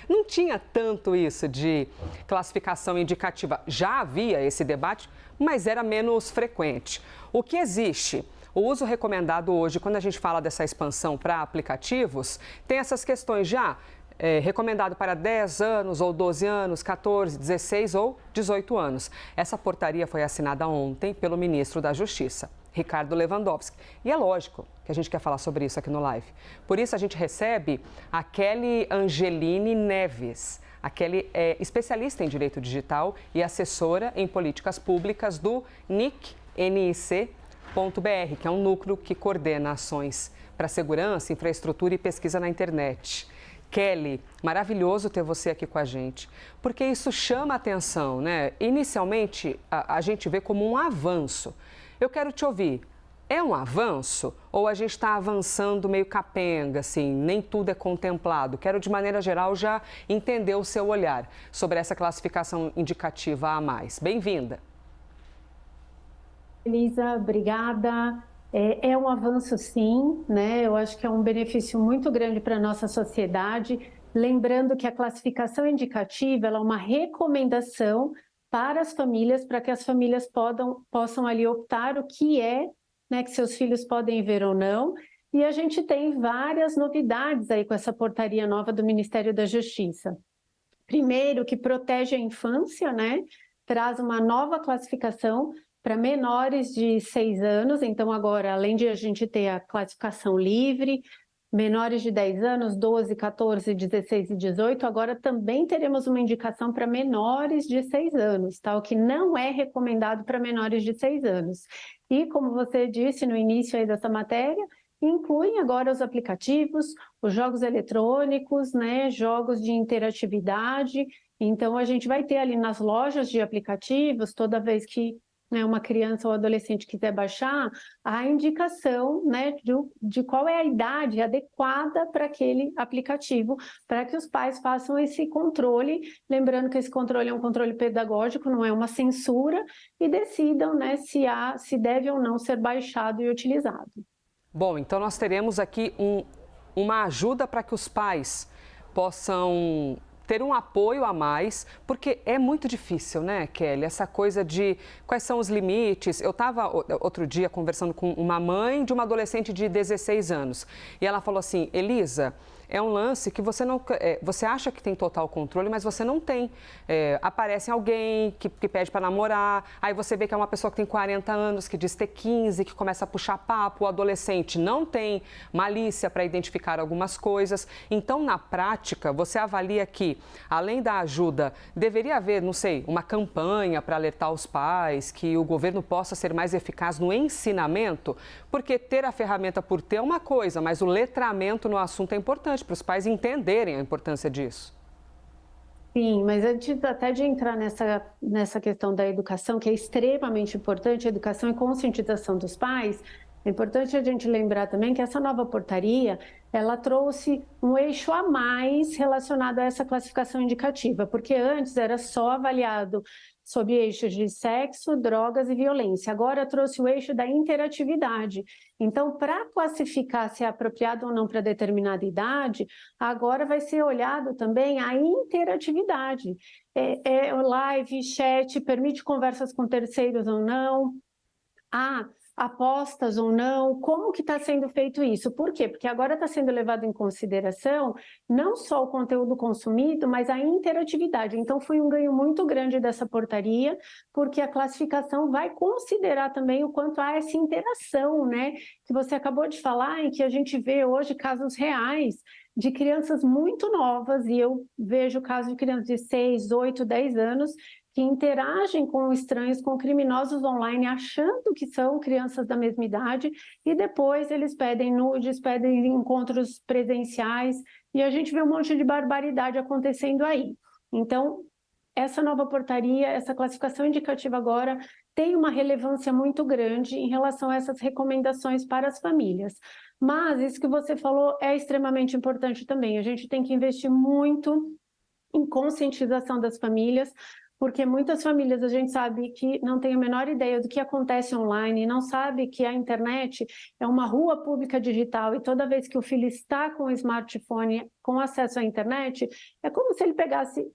Não tinha tanto isso de classificação indicativa. Já havia esse debate, mas era menos frequente. O que existe? O uso recomendado hoje, quando a gente fala dessa expansão para aplicativos, tem essas questões já. Recomendado para 10 anos, ou 12 anos, 14, 16 ou 18 anos. Essa portaria foi assinada ontem pelo ministro da Justiça, Ricardo Lewandowski. E é lógico que a gente quer falar sobre isso aqui no Live. Por isso a gente recebe a Kelly Angeline Neves. A Kelly é especialista em direito digital e assessora em políticas públicas do NIC.br, que é um núcleo que coordena ações para segurança, infraestrutura e pesquisa na internet. Kelly, maravilhoso ter você aqui com a gente, porque isso chama a atenção, né? Inicialmente, a gente vê como um avanço. Eu quero te ouvir, é um avanço ou a gente está avançando meio capenga, assim, nem tudo é contemplado? Quero, de maneira geral, já entender o seu olhar sobre essa classificação indicativa A+. Bem-vinda. Elisa, obrigada. É um avanço, sim, né? Eu acho que é um benefício muito grande para a nossa sociedade. Lembrando que a classificação indicativa ela é uma recomendação para as famílias, para que as famílias possam ali optar o que né, que seus filhos podem ver ou não. E a gente tem várias novidades aí com essa portaria nova do Ministério da Justiça. Primeiro, que protege a infância, né? Traz uma nova classificação para menores de 6 anos, então agora, além de a gente ter a classificação livre, menores de 10 anos, 12, 14, 16 e 18, agora também teremos uma indicação para menores de 6 anos, tá? O que não é recomendado para menores de 6 anos. E como você disse no início aí dessa matéria, incluem agora os aplicativos, os jogos eletrônicos, né, jogos de interatividade. Então, a gente vai ter ali nas lojas de aplicativos, toda vez que uma criança ou adolescente quiser baixar, a indicação, né, de qual é a idade adequada para aquele aplicativo, para que os pais façam esse controle, lembrando que esse controle é um controle pedagógico, não é uma censura, e decidam, né, se deve ou não ser baixado e utilizado. Bom, então nós teremos aqui uma ajuda para que os pais possam ter um apoio a mais, porque é muito difícil, né, Kelly? Essa coisa de quais são os limites. Eu estava outro dia conversando com uma mãe de uma adolescente de 16 anos e ela falou assim, Elisa, é um lance que você não, você acha que tem total controle, mas você não tem. Aparece alguém que pede para namorar, aí você vê que é uma pessoa que tem 40 anos, que diz ter 15, que começa a puxar papo, o adolescente não tem malícia para identificar algumas coisas. Então, na prática, você avalia que, além da ajuda, deveria haver, não sei, uma campanha para alertar os pais, que o governo possa ser mais eficaz no ensinamento, porque ter a ferramenta por ter é uma coisa, mas o letramento no assunto é importante para os pais entenderem a importância disso. Sim, mas antes até de entrar nessa questão da educação, que é extremamente importante, a educação e conscientização dos pais, é importante a gente lembrar também que essa nova portaria, ela trouxe um eixo a mais relacionado a essa classificação indicativa, porque antes era só avaliado sob eixos de sexo, drogas e violência. Agora trouxe o eixo da interatividade. Então, para classificar se é apropriado ou não para determinada idade, agora vai ser olhado também a interatividade. Live, chat, permite conversas com terceiros ou não, apostas ou não, como que está sendo feito isso? Por quê? Porque agora está sendo levado em consideração não só o conteúdo consumido, mas a interatividade. Então, foi um ganho muito grande dessa portaria, porque a classificação vai considerar também o quanto há essa interação, né? Que você acabou de falar, em que a gente vê hoje casos reais de crianças muito novas, e eu vejo casos de crianças de 6, 8, 10 anos, que interagem com estranhos, com criminosos online, achando que são crianças da mesma idade, e depois eles pedem nudes, pedem encontros presenciais, e a gente vê um monte de barbaridade acontecendo aí. Então, essa nova portaria, essa classificação indicativa agora, tem uma relevância muito grande em relação a essas recomendações para as famílias. Mas isso que você falou é extremamente importante também. A gente tem que investir muito em conscientização das famílias, porque muitas famílias a gente sabe que não tem a menor ideia do que acontece online, não sabe que a internet é uma rua pública digital e toda vez que o filho está com o smartphone com acesso à internet, é como se ele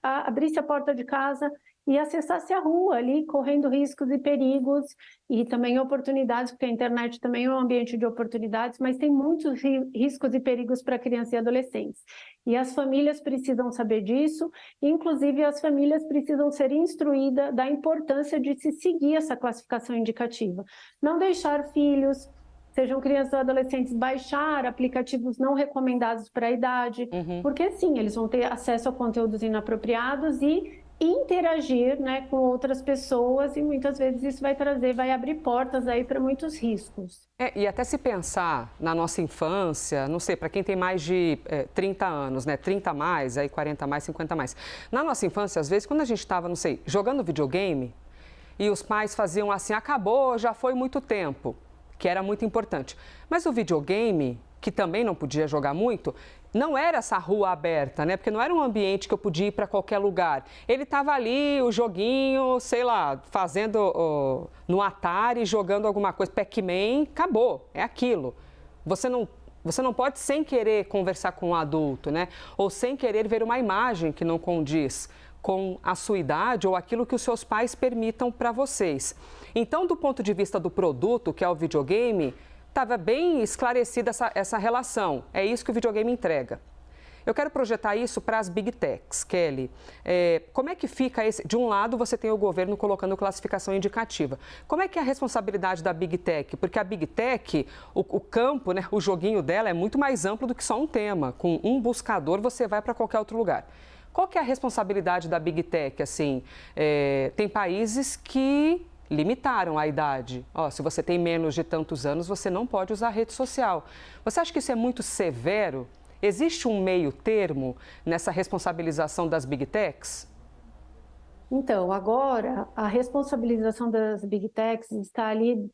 abrisse a porta de casa e acessasse a rua ali, correndo riscos e perigos e também oportunidades, porque a internet também é um ambiente de oportunidades, mas tem muitos riscos e perigos para crianças e adolescentes. E as famílias precisam saber disso, inclusive as famílias precisam ser instruídas da importância de se seguir essa classificação indicativa. Não deixar filhos, sejam crianças ou adolescentes, baixar aplicativos não recomendados para a idade, porque sim, eles vão ter acesso a conteúdos inapropriados e interagir, né, com outras pessoas e muitas vezes isso vai abrir portas aí para muitos riscos. E até se pensar na nossa infância, não sei, para quem tem mais de 30 anos, né, 30 a mais, aí 40 a mais, 50 a mais. Na nossa infância, às vezes, quando a gente estava, não sei, jogando videogame e os pais faziam assim, acabou, já foi muito tempo, que era muito importante. Mas o videogame, que também não podia jogar muito, não era essa rua aberta, né? Porque não era um ambiente que eu podia ir para qualquer lugar. Ele estava ali, o joguinho, sei lá, fazendo no Atari, jogando alguma coisa, Pac-Man, acabou, é aquilo. Você não pode sem querer conversar com um adulto, né? Ou sem querer ver uma imagem que não condiz com a sua idade ou aquilo que os seus pais permitam para vocês. Então, do ponto de vista do produto, que é o videogame, estava bem esclarecida essa relação. É isso que o videogame entrega. Eu quero projetar isso para as Big Techs, Kelly. Como é que fica esse... De um lado, você tem o governo colocando classificação indicativa. Como é que é a responsabilidade da Big Tech? Porque a Big Tech, o campo, né, o joguinho dela é muito mais amplo do que só um tema. Com um buscador, você vai para qualquer outro lugar. Qual que é a responsabilidade da Big Tech? Assim, tem países que limitaram a idade. Se você tem menos de tantos anos, você não pode usar rede social. Você acha que isso é muito severo? Existe um meio termo nessa responsabilização das Big Techs? Então, agora, a responsabilização das Big Techs está ali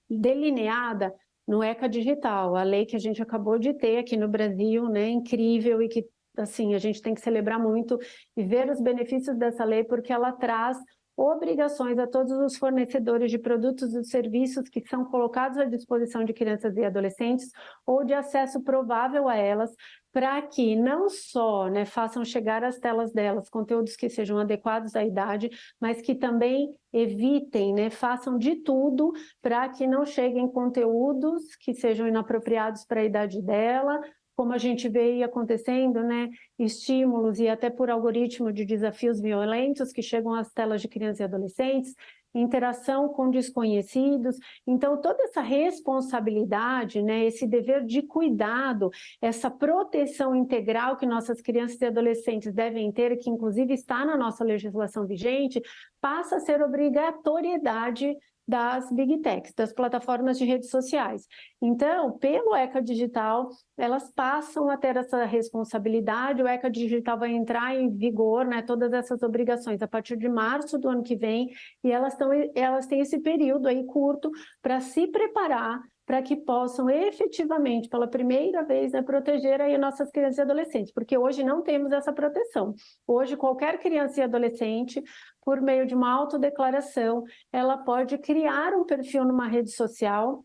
delineada no ECA Digital, a lei que a gente acabou de ter aqui no Brasil, né, incrível e que, assim, a gente tem que celebrar muito e ver os benefícios dessa lei, porque ela traz obrigações a todos os fornecedores de produtos e serviços que são colocados à disposição de crianças e adolescentes ou de acesso provável a elas, para que não só, né, façam chegar às telas delas conteúdos que sejam adequados à idade, mas que também evitem, né, façam de tudo para que não cheguem conteúdos que sejam inapropriados para a idade dela, como a gente vê acontecendo, né, estímulos e até por algoritmo de desafios violentos que chegam às telas de crianças e adolescentes, interação com desconhecidos. Então, toda essa responsabilidade, né, esse dever de cuidado, essa proteção integral que nossas crianças e adolescentes devem ter, que inclusive está na nossa legislação vigente, passa a ser obrigatoriedade das Big Techs, das plataformas de redes sociais. Então, pelo ECA Digital, elas passam a ter essa responsabilidade, o ECA Digital vai entrar em vigor, né, todas essas obrigações a partir de março do ano que vem, e elas têm esse período aí curto para se preparar para que possam efetivamente, pela primeira vez, né, proteger aí nossas crianças e adolescentes, porque hoje não temos essa proteção. Hoje, qualquer criança e adolescente, por meio de uma autodeclaração, ela pode criar um perfil numa rede social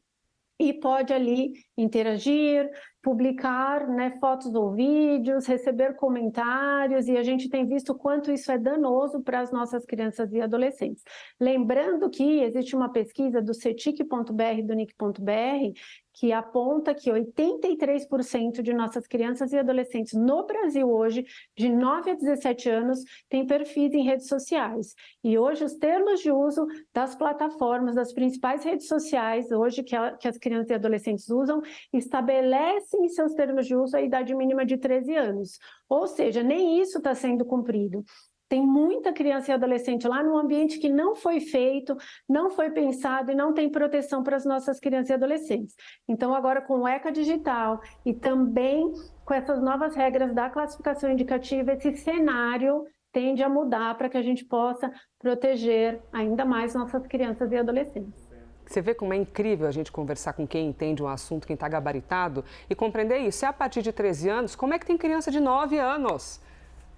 e pode ali interagir, publicar, né, fotos ou vídeos, receber comentários, e a gente tem visto quanto isso é danoso para as nossas crianças e adolescentes. Lembrando que existe uma pesquisa do cetic.br, do nic.br, que aponta que 83% de nossas crianças e adolescentes no Brasil hoje, de 9 a 17 anos, têm perfis em redes sociais. E hoje os termos de uso das plataformas, das principais redes sociais, hoje que as crianças e adolescentes usam, estabelecem em seus termos de uso a idade mínima de 13 anos. Ou seja, nem isso está sendo cumprido. Tem muita criança e adolescente lá num ambiente que não foi feito, não foi pensado e não tem proteção para as nossas crianças e adolescentes. Então, agora com o ECA Digital e também com essas novas regras da classificação indicativa, esse cenário tende a mudar para que a gente possa proteger ainda mais nossas crianças e adolescentes. Você vê como é incrível a gente conversar com quem entende um assunto, quem está gabaritado, e compreender isso. Se é a partir de 13 anos, como é que tem criança de 9 anos?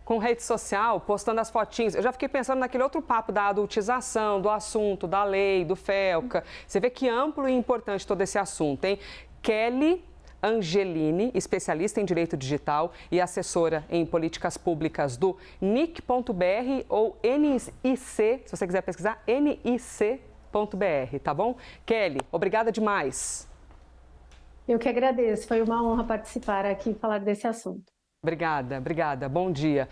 com rede social, postando as fotinhas. Eu já fiquei pensando naquele outro papo da adultização, do assunto, da lei, do FELCA. Você vê que amplo e importante todo esse assunto, hein? Kelly Angelini, especialista em direito digital e assessora em políticas públicas do NIC.br ou NIC, se você quiser pesquisar, NIC.br, tá bom? Kelly, obrigada demais. Eu que agradeço, foi uma honra participar aqui e falar desse assunto. Obrigada, obrigada. Bom dia.